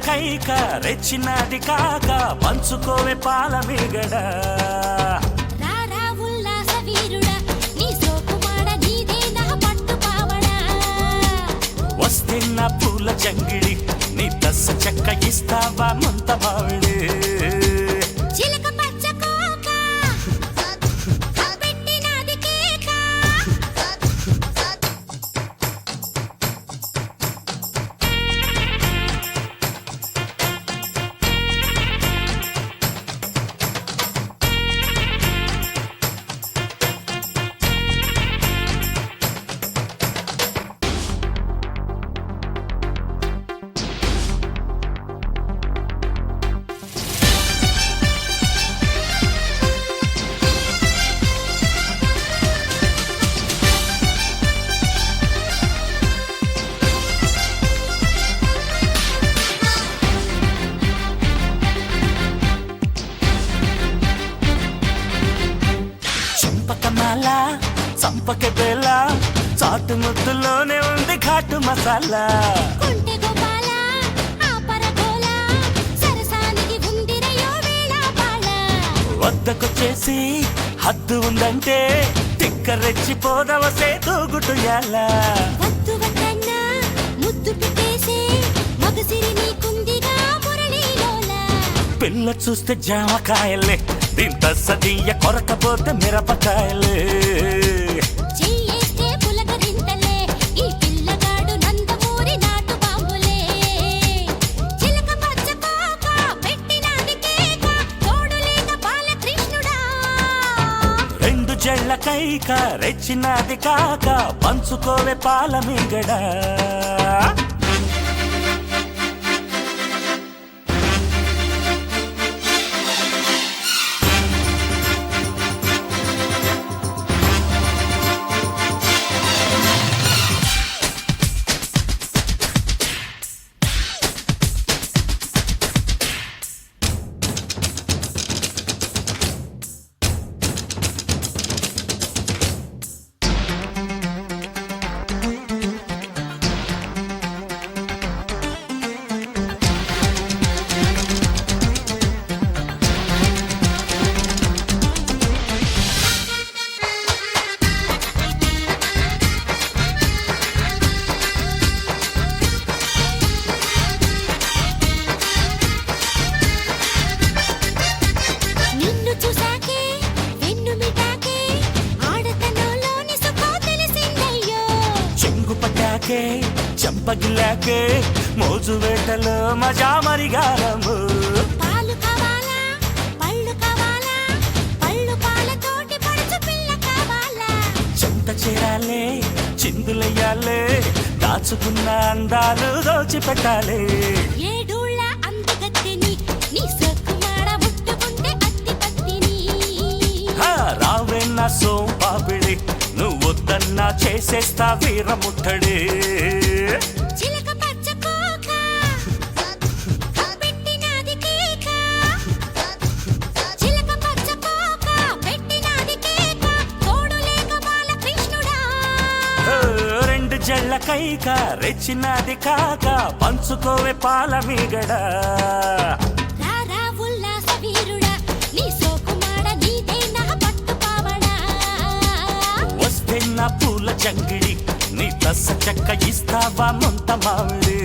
కైక రెచ్చినది కాక పంచుకోవే పాల మీగడ రారా ఉల్లాస వీరుడా నీ సోకుమాడ నీదే నా పట్టు పావడా వస్తే నా పూల జంగిడి నీ దశ చెక్క ఇస్తావా ముంత మావిడి చిలక పచ్చ కోక పెట్టినది కేక చంపకమాల చంపక బేల చాటు ముద్దులోనే ఉంది ఘాటు మసాలా కొంటె గోపాల ఆపర గోల సరసానికి ఉందిరయో వేళ పాళ వద్దకొచ్చేసి హద్దు ఉందంటే తిక్క రెచ్చిపోదవసే తూగుటుయాల వద్దు వద్దన్నా ముద్దు పెట్టేసే మగసిరి నీకుందిగా మురళీలోల పిల్ల చూస్తే జామకాయలే దీంత సదీయ కొరకపోతే మిరపకాయలే చెయ్యేస్తే పులకరింతలే ఈ పిల్లగాడు నందమూరి నాటు బాంబులే చిలక పచ్చ కోక పెట్టినది కేక తోడులేక బాలకృష్ణుడా రెండు జళ్ళ కైక రెచ్చినది కాక పంచుకోవే పాల మీగడ నిన్ను చూసాకే వెన్ను మిటాకే ఆడతనంలోని సుఖం తెలిసిందయ్యో చెంగు పట్టాకే చంపగిల్లాకే మోజు వేటలో మజా మరిగారము పాలు కావాలా పళ్ళు కావాలా పళ్ళు పాలతోటి పడుచు పిల్ల కావాలా చెంత చేరాలే చిందులెయ్యాలే దాచుకున్న అందాలు దోచిపెట్టాలి ఏడూళ్ళ అందగత్తెని నీ సొక్కుమాడ ముట్టుకుంటే అత్తి పత్తిని రావే నా సోంపాపిడి నువ్వు వద్దన్నా చేసేస్తా వీరముట్టడి చిలక పచ్చ కోక పెట్టినది కేక చిలక పచ్చ కోక పెట్టినది కేక తోడులేక బాలకృష్ణుడా రెండు జళ్ళ కైక రెచ్చినది కాక పంచుకోవే పాల మీగడ రారా ఉల్లాస వీరుడా నీ సోకుమాడ నీదే నా పట్టు పావడా వస్తే నా పూల జంగిడి నీ దశ చెక్క ఇస్తావా ముంత మావిడి